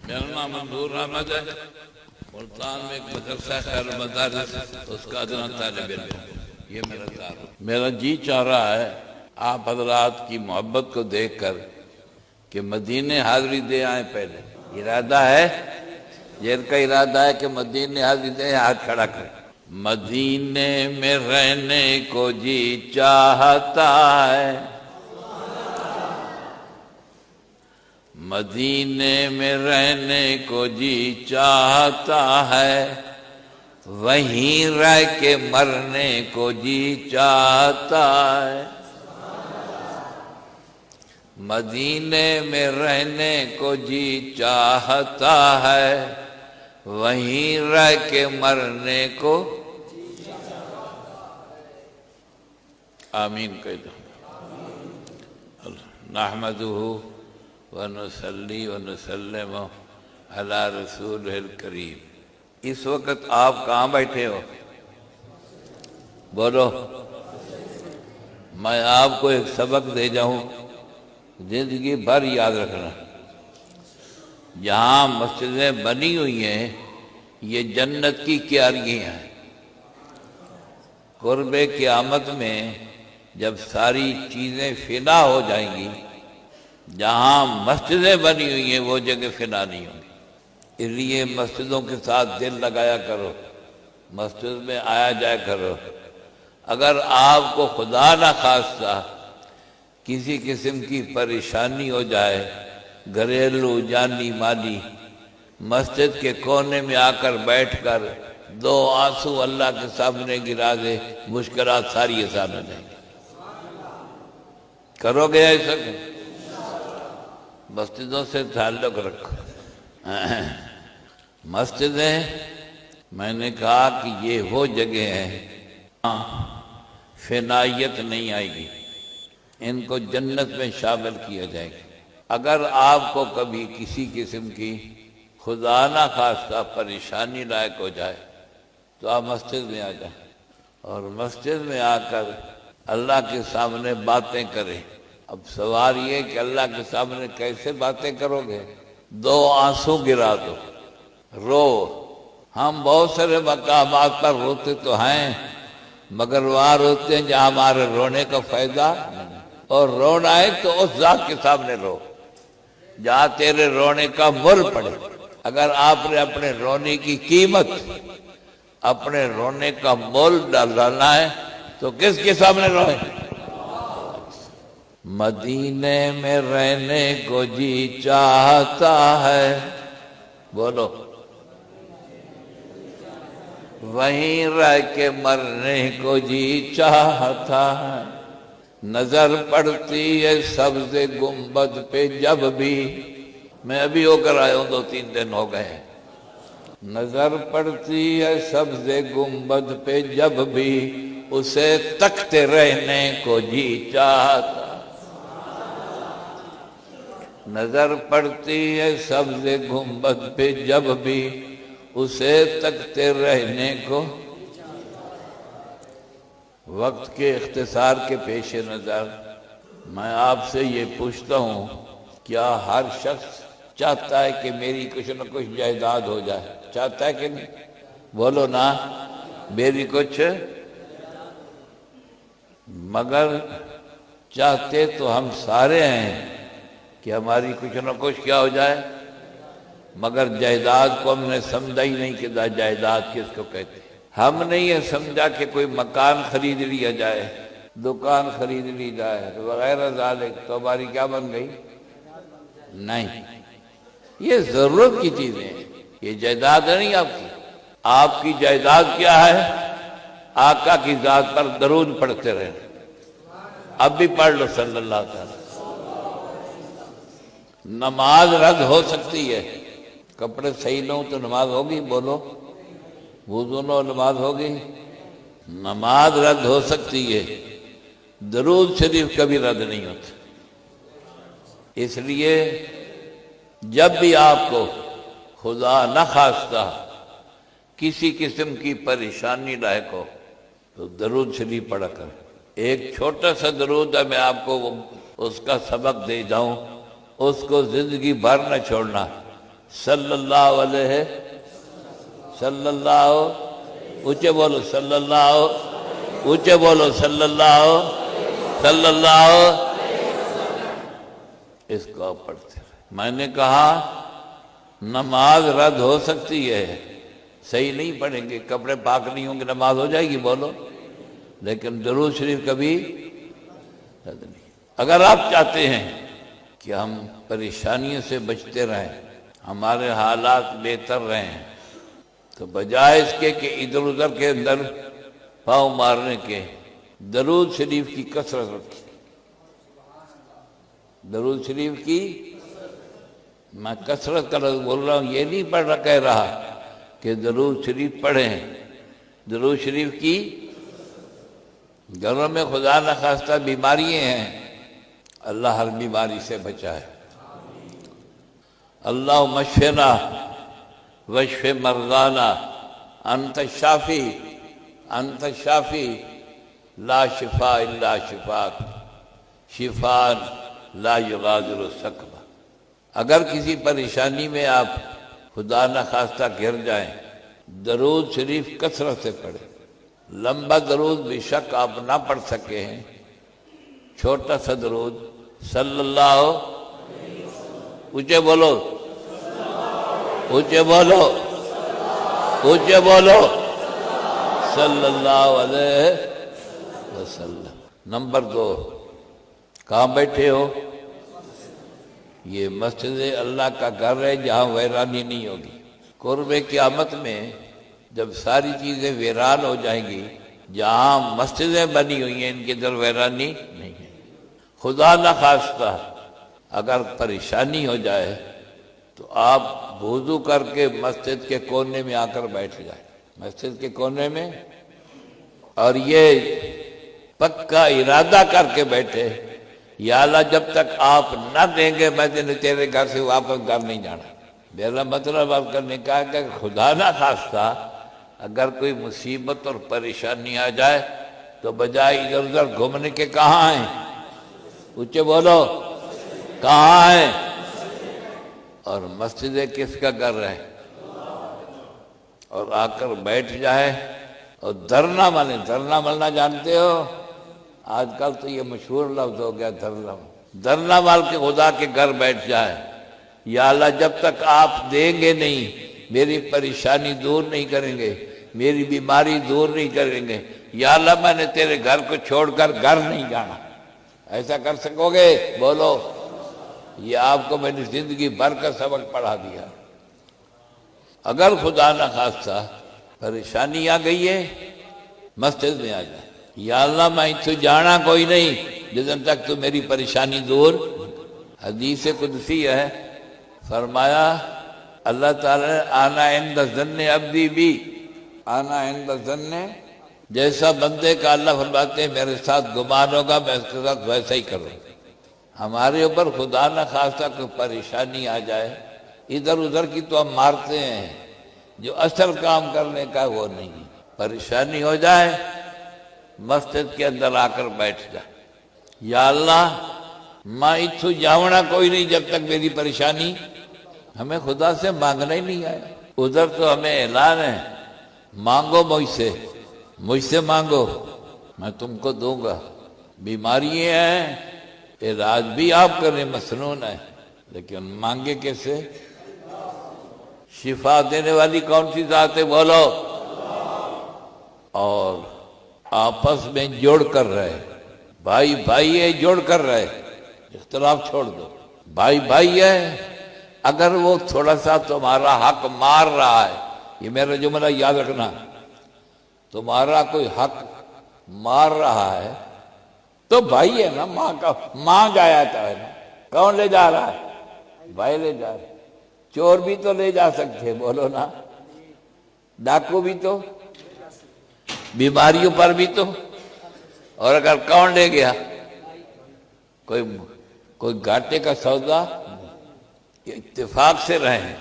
میرا نام منظور احمد ہے، ملتان میں ایک مدرسہ خیر مدارس، اس کا ادنا طالب علم ہوں۔ یہ میرا تعارف۔ میرا جی چاہ رہا ہے آپ حضرات کی محبت کو دیکھ کر کہ مدینے حاضری دے آئیں پہلے۔ ارادہ ہے، یہ کا ارادہ ہے کہ مدینے حاضری دے، ہاتھ کھڑا کریں۔ مدینے میں رہنے کو جی چاہتا ہے، مدینے میں رہنے کو جی چاہتا ہے، وہیں رہ کے مرنے کو جی چاہتا ہے۔ مدینے میں رہنے کو جی چاہتا ہے، وہیں رہ کے مرنے کو آمین کہہ دو۔ نحمدہ ونصلی ونسلم علی رسولہ الکریم۔ اس وقت آپ کہاں بیٹھے ہو؟ بولو۔ میں آپ کو ایک سبق دے جاؤں، زندگی بھر یاد رکھنا۔ جہاں مسجدیں بنی ہوئی ہیں یہ جنت کی کیاریاں ہیں۔ قرب قیامت میں جب ساری چیزیں فنا ہو جائیں گی، جہاں مسجدیں بنی ہوئی ہیں وہ جگہ فنا نہیں ہوں گی۔ اس لیے مسجدوں کے ساتھ دل لگایا کرو، مسجد میں آیا جایا کرو۔ اگر آپ کو خدا نہ خواستہ کسی قسم کی پریشانی ہو جائے، گھریلو جانی مالی، مسجد کے کونے میں آ کر بیٹھ کر دو آنسو اللہ کے سامنے گرا دے، مشکلات ساری آسان ہو جائیں گی۔ کرو گے ایسا کہ مسجدوں سے تعلق رکھو۔ مسجدیں میں نے کہا کہ یہ وہ جگہ ہیں فنائیت نہیں آئے گی، ان کو جنت میں شامل کیا جائے گا۔ اگر آپ کو کبھی کسی قسم کی خدا نہ خواستہ پریشانی لائق ہو جائے تو آپ مسجد میں آ جائیں، اور مسجد میں آ کر اللہ کے سامنے باتیں کریں۔ اب سوال یہ کہ اللہ کے سامنے کیسے باتیں کرو گے؟ دو آنسو گرا دو، رو۔ ہم بہت سارے مقامات پر روتے تو ہیں، مگر وہاں روتے ہیں جہاں ہمارے رونے کا فائدہ نہیں، اور رونا ہے تو اس ذات کے سامنے رو جہاں تیرے رونے کا مول پڑے۔ اگر آپ نے اپنے رونے کی قیمت، اپنے رونے کا مول ڈالنا ہے تو کس کے سامنے روئے؟ مدینے میں رہنے کو جی چاہتا ہے، بولو، وہیں رہ کے مرنے کو جی چاہتا ہے۔ نظر پڑتی ہے سبز گنبد پہ جب بھی، میں ابھی ہو کر آیا ہوں، 2-3 دن ہو گئے ہیں۔ نظر پڑتی ہے سبز گنبد پہ جب بھی، اسے تکتے رہنے کو جی چاہتا۔ نظر پڑتی ہے سبز گنبد پہ جب بھی، اسے تکتے رہنے کو۔ وقت کے اختصار کے پیش نظر میں آپ سے یہ پوچھتا ہوں، کیا ہر شخص چاہتا ہے کہ میری کچھ نہ کچھ جائیداد ہو جائے؟ چاہتا ہے کہ نہیں؟ بولو نا، میری کچھ۔ مگر چاہتے تو ہم سارے ہیں کہ ہماری کچھ نہ کچھ کیا ہو جائے، مگر جائیداد کو ہم نے سمجھا ہی نہیں کہ جائیداد کس کو کہتے ہیں۔ ہم نے یہ سمجھا کہ کوئی مکان خرید لیا جائے، دکان خرید لی جائے وغیرہ ذالک، تو ہماری کیا بن گئی؟ نہیں، یہ ضرورت کی چیزیں ہیں، یہ جائیداد نہیں آپ کی۔ آپ کی جائیداد کیا ہے؟ آقا کی ذات پر درود پڑھتے رہے۔ اب بھی پڑھ لو صلی اللہ علیہ وسلم۔ نماز رد ہو سکتی ہے، کپڑے صحیح نہ ہوں تو نماز ہوگی؟ بولو، وضو نہ ہو نماز ہوگی؟ نماز رد ہو سکتی ہے، درود شریف کبھی رد نہیں ہوتا۔ اس لیے جب بھی آپ کو خدا نہ خواستہ کسی قسم کی پریشانی لاحق ہو تو درود شریف پڑھا کر۔ ایک چھوٹا سا درود ہے، میں آپ کو اس کا سبق دے جاؤں، اس کو زندگی بھر نہ چھوڑنا۔ صلی اللہ علیہ صلی اللہ اونچے بولو صلی اللہ اونچے بولو صلی اللہ اس کو آپ پڑھتے رہے۔ میں نے کہا نماز رد ہو سکتی ہے، صحیح نہیں پڑھیں گے، کپڑے پاک نہیں ہوں گے، نماز ہو جائے گی بولو، لیکن درود شریف کبھی رد نہیں۔ اگر آپ چاہتے ہیں کہ ہم پریشانیوں سے بچتے رہیں، ہمارے حالات بہتر رہیں، تو بجائے اس کے کہ ادھر ادھر کے اندر پاؤں مارنے کے، درود شریف کی کثرت رکھیں۔ درود شریف کی میں کثرت کا لفظ بول رہا ہوں، یہ نہیں کہہ رہا کہ درود شریف پڑھیں، درود شریف کی گھروں میں خدا نخواستہ بیماریاں ہیں، اللہ ہر بیماری سے بچائے۔ اللہم اشفنا واشف مرضانا انت الشافی انت الشافی لا شفاء الا شفاک شفاء لا یغادر سقما۔ اگر کسی پریشانی میں آپ خدا نخواستہ گر جائیں، درود شریف کثرت سے پڑھیں۔ لمبا درود بے شک آپ نہ پڑھ سکے ہیں، چھوٹا سا درود صلی اللہ اونچے بولو اونچے بولو اونچے بولو صلی اللہ علیہ وسلم۔ نمبر 2، کہاں بیٹھے ہو؟ یہ مسجد اللہ کا گھر ہے جہاں ویرانی نہیں ہوگی۔ قرب قیامت میں جب ساری چیزیں ویران ہو جائیں گی، جہاں مسجدیں بنی ہوئی ہیں ان کے اندر ویرانی نہیں ہے۔ خدا نخواستہ اگر پریشانی ہو جائے تو آپ وضو کر کے مسجد کے کونے میں آ کر بیٹھ جائیں، مسجد کے کونے میں، اور یہ پکا ارادہ کر کے بیٹھے یا اللہ جب تک آپ نہ دیں گے میں تیرے گھر سے واپس گھر نہیں جانا۔ میرا مطلب آپ کرنے کا کہ خدا نہ خواستہ اگر کوئی مصیبت اور پریشانی آ جائے تو بجائے ادھر ادھر گھومنے کے کہاں ہیں؟ اونچے بولو کہاں ہیں؟ اور مسجد کس کا گھر ہے؟ اور آ کر بیٹھ جائے اور دھرنا ملے۔ دھرنا ملنا جانتے ہو؟ آج کل تو یہ مشہور لفظ ہو گیا دھرنا۔ دھرنا مال کے خدا کے گھر بیٹھ جائے، یا اللہ جب تک آپ دیں گے نہیں، میری پریشانی دور نہیں کریں گے، میری بیماری دور نہیں کریں گے، یا اللہ میں نے تیرے گھر کو چھوڑ کر گھر نہیں جانا۔ ایسا کر سکو گے؟ بولو۔ یہ آپ کو میں نے زندگی بھر کا سبق پڑھا دیا۔ اگر خدا نخواستہ پریشانی آ گئی ہے، مسجد میں آ جائے، یا اللہ میں تو جانا کوئی نہیں جتن تک تو میری پریشانی دور۔ حدیث قدسی ہے، فرمایا اللہ تعالیٰ نے آنا عند ظن عبدی بھی، آنا عند ظن، جیسا بندے کا اللہ فرماتے ہیں میرے ساتھ گمان ہوگا میں اس کے ساتھ ویسا ہی کروں۔ ہمارے اوپر خدا نہ خواستہ کوئی پریشانی آ جائے، ادھر ادھر کی تو ہم مارتے ہیں، جو اصل کام کرنے کا وہ نہیں۔ پریشانی ہو جائے مسجد کے اندر آ کر بیٹھ جائے، یا اللہ میں اتھو جاؤنا کوئی نہیں جب تک میری پریشانی، ہمیں خدا سے مانگنا ہی نہیں آیا۔ ادھر تو ہمیں اعلان ہے مانگو مجھ سے مانگو میں تم کو دوں گا۔ بیماریاں ہیں، علاج بھی آپ کریں مسنون ہے، لیکن مانگے کیسے؟ شفا دینے والی کون سی ذات ہے؟ بولو۔ اور آپس میں جوڑ کر رہے، بھائی بھائی ہے، جوڑ کر رہے، اختلاف چھوڑ دو۔ بھائی بھائی ہے، اگر وہ تھوڑا سا تمہارا حق مار رہا ہے، یہ میرا جملہ یاد رکھنا، تمہارا کوئی حق مار رہا ہے تو بھائی ہے نا، ماں گایا تھا ہے نا، کون لے جا رہا ہے؟ بھائی لے جا رہا ہے۔ چور بھی تو لے جا سکتے، بولو نا، ڈاکو بھی تو، بیماریوں پر بھی تو، اور اگر کون لے گیا؟ کوئی گھاٹے کا سودا، یہ اتفاق سے رہیں۔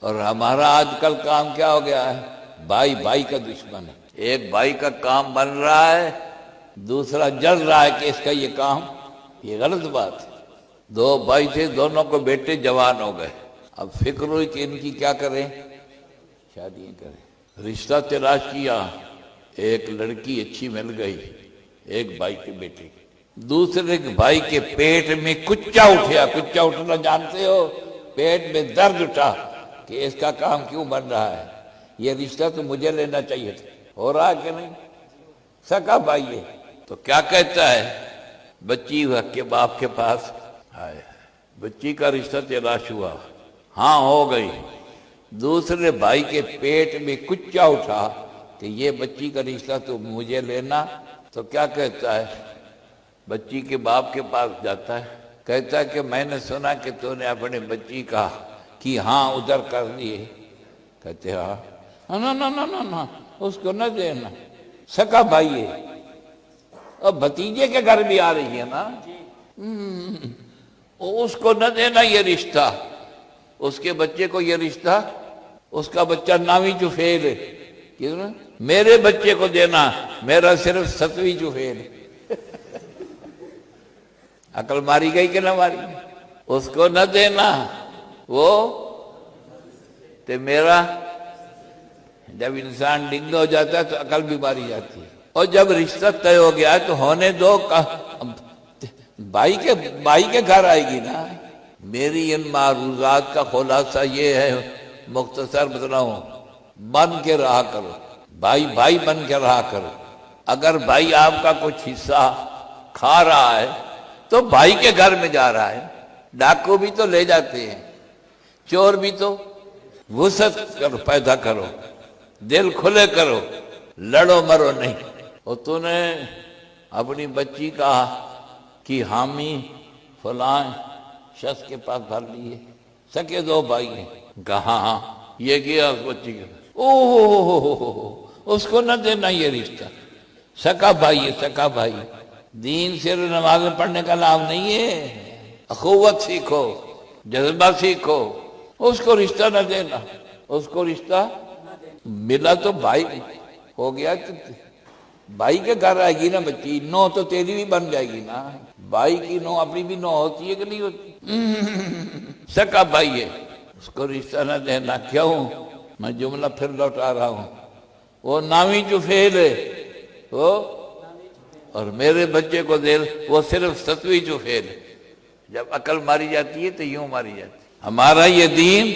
اور ہمارا آج کل کام کیا ہو گیا ہے؟ بھائی بھائی کا دشمن ہے۔ ایک بھائی کا کام بن رہا ہے، دوسرا جل رہا ہے کہ اس کا یہ کام، یہ غلط بات ہے۔ دو بھائی تھے، دونوں کو بیٹے جوان ہو گئے، اب فکر ہوئی کہ ان کی کیا کریں، شادیاں کریں۔ رشتہ تلاش کیا، ایک لڑکی اچھی مل گئی، ایک بھائی کے بیٹے، دوسرے بھائی کے پیٹ میں کچا اٹھیا۔ کچا اٹھنا جانتے ہو؟ پیٹ میں درد اٹھا کہ اس کا کام کیوں بن رہا ہے، یہ رشتہ تو مجھے لینا چاہیے تھا۔ ہو رہا کہ نہیں؟ سکا بھائی ہے تو کیا کہتا ہے، بچی کے باپ کے پاس آئے، بچی کا رشتہ تلاش ہوا، ہاں ہو گئی۔ دوسرے بھائی کے پیٹ میں کچا اٹھا کہ یہ بچی کا رشتہ تو مجھے لینا، تو کیا کہتا ہے، بچی کے باپ کے پاس جاتا ہے، کہتا ہے کہ میں نے سنا کہ تو نے اپنے بچی کا کہ ہاں ادھر کر دیے۔ کہتے ہاں، نہ اس کو نہ دینا، سکا بھائی ہے، اور بھتیجے کے گھر بھی آ رہی ہے نا، اس کو نہ دینا یہ رشتہ، اس کے بچے کو یہ رشتہ، اس کا بچہ 9ویں چفیل ہے، میرے بچے کو دینا، میرا صرف 7ویں چفیل ہے۔ عقل ماری گئی کہ نہ ماری گئی؟ اس کو نہ دینا وہ تو میرا، جب انسان ڈنگا ہو جاتا ہے تو عقل بھی ماری جاتی ہے، اور جب رشتہ طے ہو گیا تو ہونے دو، بھائی کے گھر آئے گی نا۔ میری ان معروضات کا خلاصہ یہ ہے، مختصر بتلاؤں، بن کے رہا کرو، بھائی بن کے رہا کرو۔ اگر بھائی آپ کا کچھ حصہ کھا رہا ہے تو بھائی کے گھر میں جا رہا ہے، ڈاکو بھی تو لے جاتے ہیں، چور بھی تو، وسعت کرو، پیدا کرو، دل کھلے کرو، لڑو مرو نہیں۔ اور تو نے اپنی بچی کی حامی فلاں شخص کے پاس بھر لیے، سکے 2 بھائی ہیں، کہا ہاں یہ کیا اس بچی کے، اس کو نہ دینا یہ رشتہ، سکا بھائی ہے، سکا بھائی۔ دین صرف نماز پڑھنے کا نام نہیں ہے، اخوت سیکھو، جذبہ سیکھو، اس کو رشتہ نہ دینا، اس کو رشتہ ملا تو بھائی ہو گیا، بھائی کے گھر آئے گی نا بچی، نو تو تیری بھی بن جائے گی نا، بھائی کی نو اپنی بھی نو ہوتی ہے کہ نہیں ہوتی؟ سکا بھائی ہے، اس کو رشتہ نہ دینا۔ کیوں؟ میں جملہ پھر لوٹا رہا ہوں، وہ 9ویں چفیل ہے وہ، اور میرے بچے کو دے، وہ صرف 7ویں چفیل ہے۔ جب عقل ماری جاتی ہے تو یوں ماری جاتی ہے۔ ہمارا یہ دین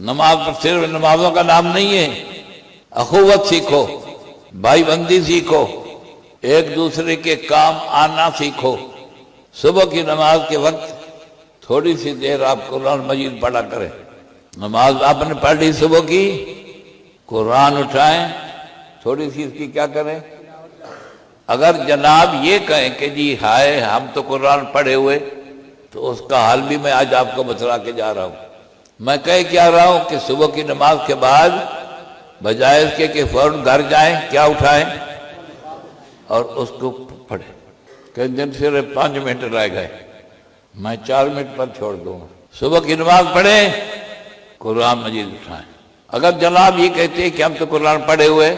نماز پر صرف نمازوں کا نام نہیں ہے، اخوت سیکھو، بھائی بندی سیکھو، ایک دوسرے کے کام آنا سیکھو۔ صبح کی نماز کے وقت تھوڑی سی دیر آپ قرآن مجید پڑھا کریں، نماز آپ نے پڑھ لی صبح کی، قرآن اٹھائیں، تھوڑی سی اس کی کیا کریں۔ اگر جناب یہ کہیں کہ جی ہائے ہم تو قرآن پڑھے ہوئے، تو اس کا حال بھی میں آج آپ کو بتلا کے جا رہا ہوں۔ میں کہہ کیا رہا ہوں کہ صبح کی نماز کے بعد بجائے اس کے کہ فوراً گھر جائیں، کیا اٹھائیں اور اس کو پڑھیں، کہ دن صرف 5 منٹ رہ گئے، میں 4 منٹ پر چھوڑ دوں گا۔ صبح کی نماز پڑھیں، قرآن مجید اٹھائیں۔ اگر جناب یہ کہتے ہیں کہ ہم تو قرآن پڑھے ہوئے،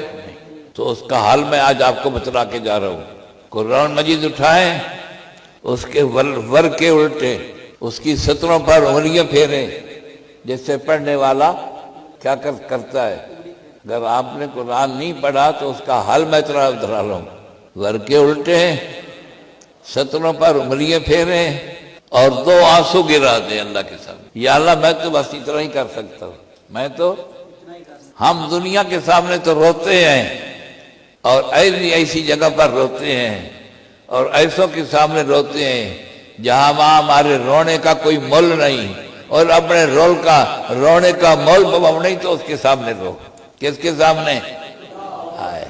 تو اس کا حال میں آج آپ کو بتلا کے جا رہا ہوں۔ قرآن مجید اٹھائیں، اس کے ور کے الٹے، اس کی سطروں پر انگلیاں پھیریں، جس سے پڑھنے والا کیا کرتا ہے۔ اگر آپ نے قرآن نہیں پڑھا تو اس کا حل میں اترا رہا ہوں، ور کے الٹے، سطروں پر انگلیاں پھیریں، اور 2 آنسو گرا دیں اللہ کے سامنے۔ یا اللہ میں تو بس اتنا ہی کر سکتا ہوں، میں تو، ہم دنیا کے سامنے تو روتے ہیں، اور ایسی جگہ پر روتے ہیں، اور ایسوں کے سامنے روتے ہیں جہاں وہاں ہمارے رونے کا کوئی مول نہیں، اور اپنے رونے کا مول بم نہیں تو اس کے سامنے رو۔ کس کے سامنے؟ آئے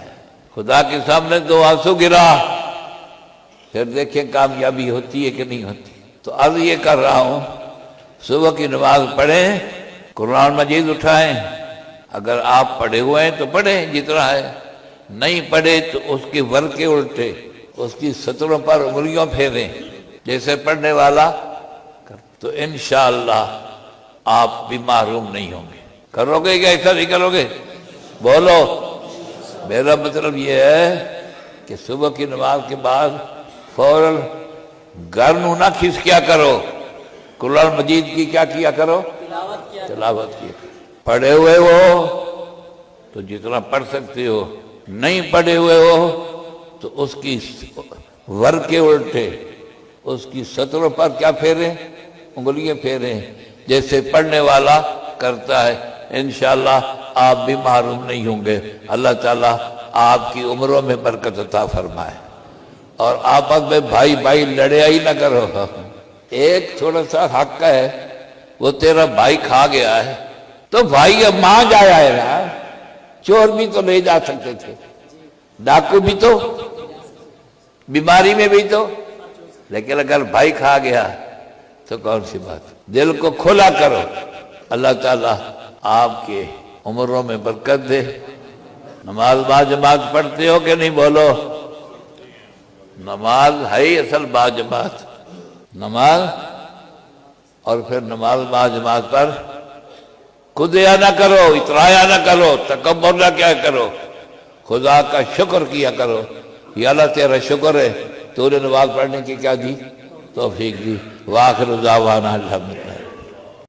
خدا کے سامنے 2 آنسو گرا، پھر دیکھیں کامیابی ہوتی ہے کہ نہیں ہوتی۔ تو عرض یہ کر رہا ہوں، صبح کی نماز پڑھیں، قرآن مجید اٹھائیں، اگر آپ پڑھے ہوئے ہیں تو پڑھیں جتنا ہے، نہیں پڑھے تو اس کے ور کے الٹے، اس کی سطروں پر انگلیوں پھیریں جیسے پڑھنے والا، تو انشاءاللہ آپ بھی محروم نہیں ہوں گے۔ کرو گے کہ ایسا نہیں کرو گے؟ بولو۔ میرا مطلب یہ ہے کہ صبح کی نماز کے بعد فوراً گھر نہ کھس کیا کرو، قرآن مجید کی کیا کرو، تلاوت کیا کرو۔ پڑھے ہوئے ہو تو جتنا پڑھ سکتے ہو، نہیں پڑھے ہوئے ہو تو اس کی ور کے الٹے اس کی سطروں پر کیا پھیریں؟ انگلیاں پھیریں، جیسے پڑھنے والا کرتا ہے۔ انشاءاللہ آپ بھی محروم نہیں ہوں گے۔ اللہ تعالیٰ آپ کی عمروں میں برکت عطا فرمائے۔ اور آپس میں بھائی بھائی لڑیا ہی نہ کرو۔ ایک تھوڑا سا حق ہے، وہ تیرا بھائی کھا گیا ہے تو بھائی اب ماں جایا ہے نا، چور بھی تو لے جا سکتے تھے، ڈاکو بھی تو، بیماری میں بھی تو، لیکن اگر بھائی کھا گیا تو کون سی بات۔ دل کو کھلا کرو، اللہ تعالیٰ آپ کے عمروں میں برکت دے۔ نماز باجماعت پڑھتے ہو کہ نہیں؟ بولو۔ نماز ہے ہی اصل باجماعت، نماز، اور پھر نماز باجماعت پر خودیا نہ کرو، اترایا نہ کرو، تکبر نہ کیا کرو، خدا کا شکر کیا کرو۔ یا اللہ تیرا شکر ہے تو نے نماز پڑھنے کی کیا دی؟ توفیق دی۔ وآخر دعوانا الحمدللہ۔